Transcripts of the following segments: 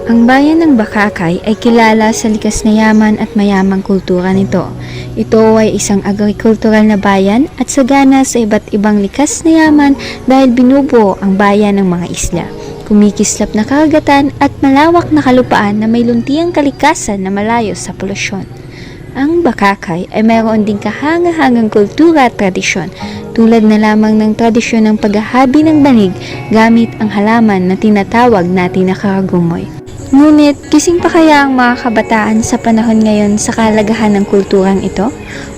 Ang bayan ng Bakakay ay kilala sa likas na yaman at mayamang kultura nito. Ito ay isang agrikultural na bayan at sagana sa iba't ibang likas na yaman dahil binubuo ang bayan ng mga isla. Kumikislap na karagatan at malawak na kalupaan na may luntiang kalikasan na malayo sa polusyon. Ang Bakakay ay mayroon ding kahangahangang kultura at tradisyon, tulad na lamang ng tradisyon ng paghahabi ng banig gamit ang halaman na tinatawag natin na karagumoy. Ngunit, gising pa kaya ang mga kabataan sa panahon ngayon sa kalagahan ng kulturang ito?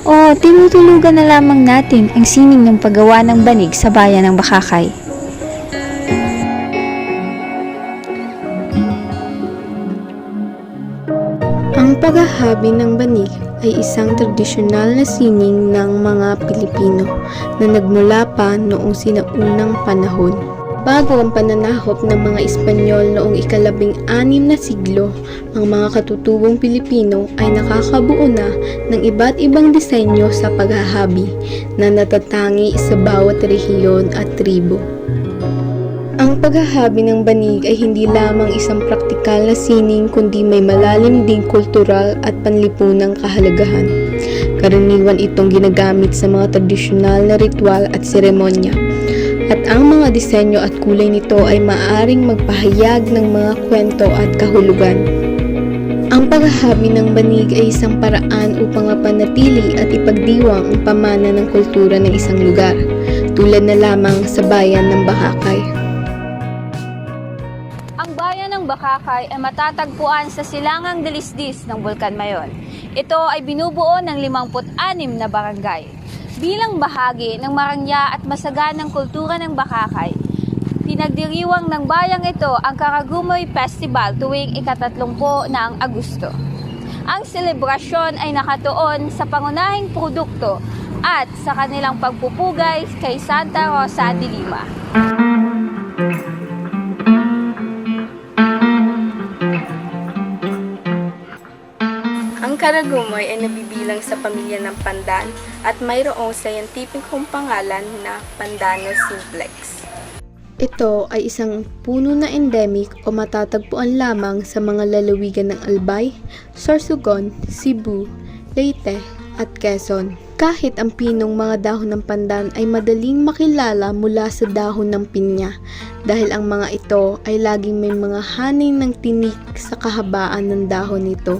O tinutulugan na lamang natin ang sining ng paggawa ng banig sa bayan ng Bakakay? Ang paghahabi ng banig ay isang tradisyonal na sining ng mga Pilipino na nagmula pa noong sinaunang panahon. Bago ang pananahop ng mga Espanyol noong ika-16 na siglo, ang mga katutubong Pilipino ay nakakabuo na ng iba't ibang disenyo sa paghahabi na natatangi sa bawat rehiyon at tribo. Ang paghahabi ng banig ay hindi lamang isang praktikal na sining kundi may malalim ding kultural at panlipunang kahalagahan. Karaniwan itong ginagamit sa mga tradisyonal na ritual at seremonya. At ang mga disenyo at kulay nito ay maaaring magpahayag ng mga kwento at kahulugan. Ang paghahabi ng banig ay isang paraan upang mapanatili at ipagdiwang ang pamana ng kultura ng isang lugar, tulad na lamang sa bayan ng Bakakay. Ang bayan ng Bakakay ay matatagpuan sa silangang dalisdis ng Bulkan Mayon. Ito ay binubuo ng 56 na barangay. Bilang bahagi ng marangya at masaganang kultura ng Bakakay, pinagdiriwang ng bayang ito ang Karagumoy Festival tuwing ika-30 ng Agosto. Ang selebrasyon ay nakatuon sa pangunahing produkto at sa kanilang pagpupugay kay Santa Rosa de Lima. Ang Karagumoy ay nabibilang sa pamilya ng pandan at mayroong scientificong pangalan na Pandanus simplex. Ito ay isang puno na endemic o matatagpuan lamang sa mga lalawigan ng Albay, Sorsogon, Cebu, Leyte at Quezon. Kahit ang pinong mga dahon ng pandan ay madaling makilala mula sa dahon ng pinya dahil ang mga ito ay laging may mga hanay ng tinik sa kahabaan ng dahon nito.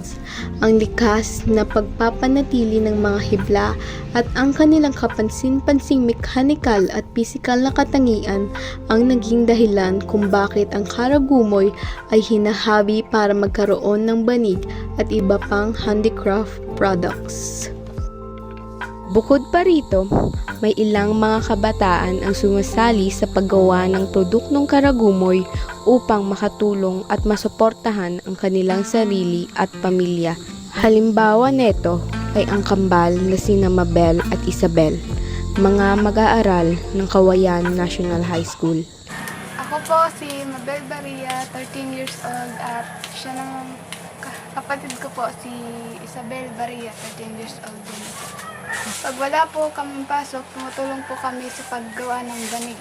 Ang likas na pagpapanatili ng mga hibla at ang kanilang kapansin-pansing mekanikal at pisikal na katangian ang naging dahilan kung bakit ang Karagumoy ay hinahabi para magkaroon ng banig at iba pang handicraft products. Bukod pa rito, may ilang mga kabataan ang sumasali sa paggawa ng produktong Karagumoy upang makatulong at masuportahan ang kanilang sarili at pamilya. Halimbawa neto ay ang kambal na sina Mabel at Isabel, mga mag-aaral ng Kawayan National High School. Ako po si Mabel Baria, 13 years old at siya ng kapatid ko po si Isabel Baria, 13 years old din. Pag wala po kami pasok, tumutulong po kami sa paggawa ng banig.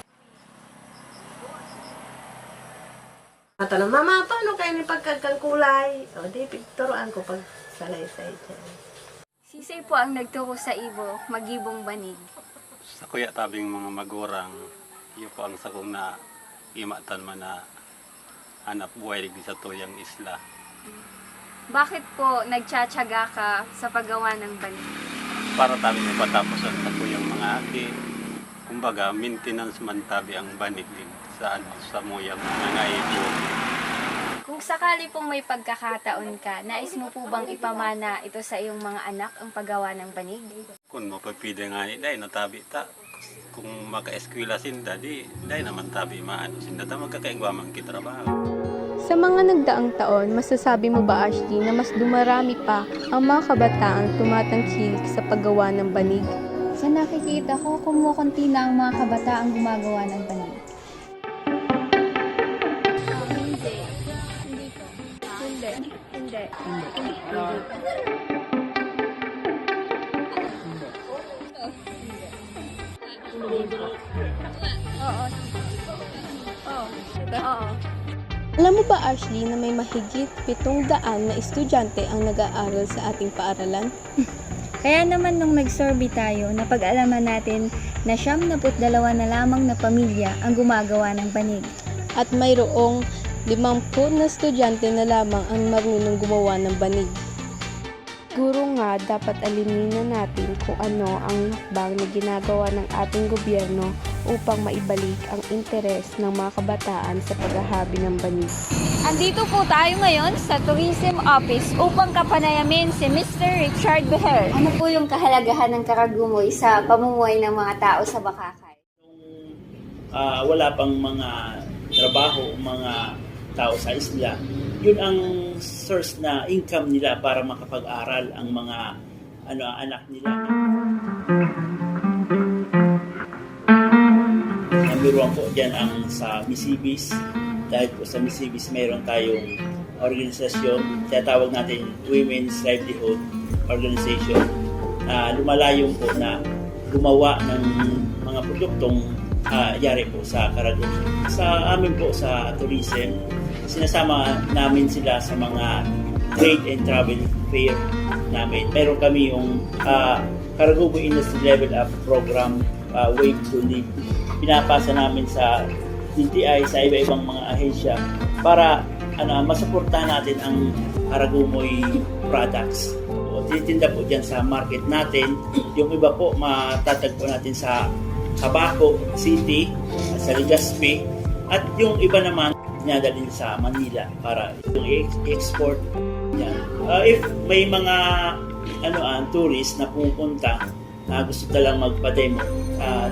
Matanong, Mama, paano kayo ni pagkagkulay? O, di, picturoan ko pag salaysay dyan. Sisay po ang nagturo sa ibo, magibong banig. Sa kuya tabing mga magurang, iyo po ang sakong na imatan man na hanap buhay di sa tuyang isla. Bakit po nagtsatsaga ka sa paggawa ng banig? Para tabi may patapusan sa kuyang mga aki. Kumbaga, maintenance man tabi ang banig din sa muyang mga ibo. Kung sakali pong may pagkakataon ka, nais mo po bang ipamana ito sa iyong mga anak ang paggawa ng banig? Kung mapapida nga ni day, natabi ta. Kung maka-eskwila sinda, day naman tabi maano sinda ta magkakaigwamang kitrabaho. Sa mga nagdaang taon, masasabi mo ba, Ashley, na mas dumarami pa ang mga kabataang tumatangkilik sa paggawa ng banig? Sa nakikita ko, kumukunti na ang mga kabataang gumagawa ng banig. Oo. Alam mo ba, Ashley, na may mahigit 700 na estudyante ang nag-aaral sa ating paaralan? Kaya naman nung nag-survey tayo, napag-alaman natin na 72 na lamang na pamilya ang gumagawa ng banig. At mayroong 50 na estudyante na lamang ang marunong gumawa ng banig. Siguro nga dapat alimin na natin kung ano ang hakbang na ginagawa ng ating gobyerno upang maibalik ang interes ng mga kabataan sa paghahabi ng banig. Andito po tayo ngayon sa Tourism Office upang kapanayamin si Mr. Richard Beher. Ano po yung kahalagahan ng karagumoy sa pamumuhay ng mga tao sa Bakakay? Wala pang mga trabaho, mga tao sa isla, yun ang source na income nila para makapag-aral ang mga anak nila. Number 1 po dyan ang sa Misibis. Dahil po sa Misibis mayroon tayong organisasyon, tinatawag natin Women's Livelihood Organization, na lumalayong po na gumawa ng mga produktong yari po sa Karagumoy. Sa amin po sa tourism, sinasama namin sila sa mga trade and travel fair namin. Meron kami yung Karagumoy Industry Level Up Program, Wave to Live. Pinapasa namin sa DTI, sa iba-ibang mga ahensya para masuportahan natin ang Karagumoy products. Tinitinda po dyan sa market natin. Yung iba po matatagpo natin sa Tabaco City, sa Legazpi, at yung iba naman dinadalhin sa Manila para yung export yan. If may mga tourist na pupunta na gusto lang magpa-demo,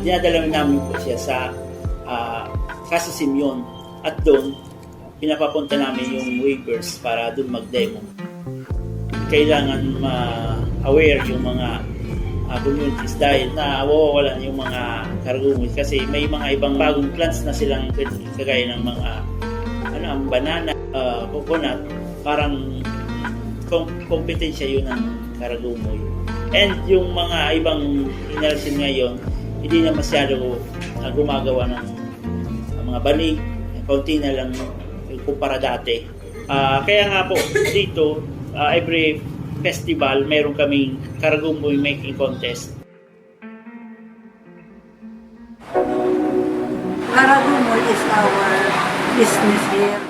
dinadala namin po siya sa Casa Simeon, at doon pinapapunta namin yung waivers para doon mag-demo. Kailangan ma-aware yung mga communities dahil nawawalan yung mga Karagumoy kasi may mga ibang bagong plants na silang kagaya ng mga banana, coconut, parang kompetensya yun ng Karagumoy. And yung mga ibang generation ngayon, hindi na masyado gumagawa ng mga banig, kaunti na lang kumpara dati. Kaya nga po dito, every festival, meron kaming Karagumoy making contest. Karagumoy is our business here.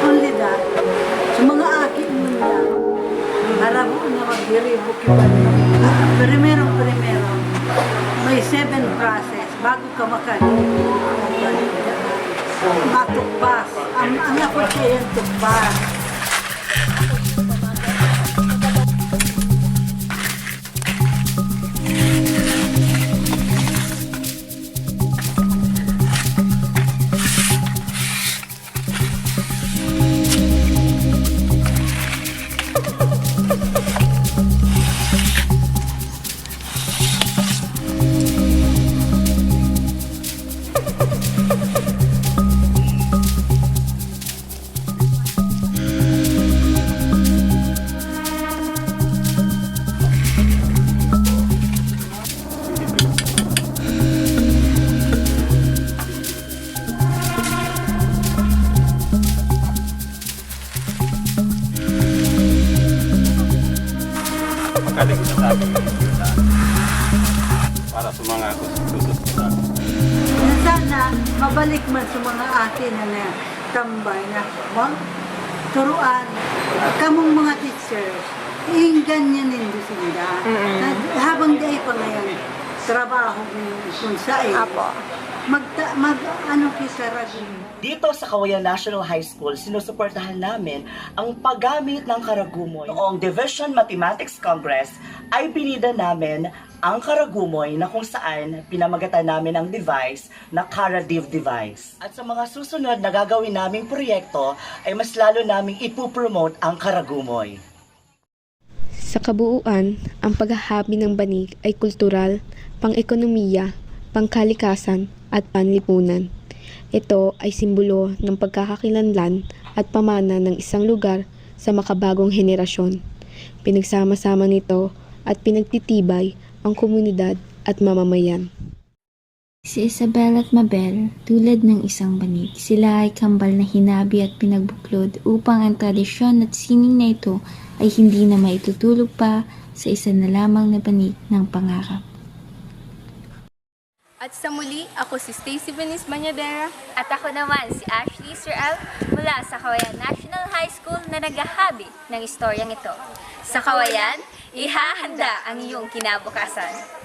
Only that, sa mga akin mo niya, harap na mag-rebook yung primero, may 7 process bago ka matukbas. Ang effort siya yung tukbas. Magaling na sa ating para sa mga kusot sa Sana mabalik man sa mga atin na tambay na turuan kamong mga teachers ganyan nindo sila habang day pa ngayon trabaho kung saan kita ragin. Dito sa Kawayan National High School, sinusuportahan namin ang paggamit ng Karagumoy. Noong Division Mathematics Congress ay pinida namin ang Karagumoy na kung saan pinamagatan namin ang device na Karadiv device. At sa mga susunod na gagawin naming proyekto ay mas lalo naming ipupromote ang Karagumoy. Sa kabuuan, ang paghahabi ng banig ay kultural, pang-ekonomiya, pangkalikasan at panlipunan. Ito ay simbolo ng pagkakakilanlan at pamana ng isang lugar sa makabagong henerasyon. Pinagsama-sama nito at pinagtitibay ang komunidad at mamamayan. Si Isabel at Mabel, tulad ng isang banig, sila ay kambal na hinabi at pinagbuklod upang ang tradisyon at sining na ito ay hindi na maitutulog pa sa isa na lamang na banig ng pangarap. At sa muli, ako si Stacy Venice Banyadera. At ako naman si Ashley Sirel mula sa Kawayan National High School na naghahabi ng istoryang ito. Sa Kawayan, ihahanda ang iyong kinabukasan.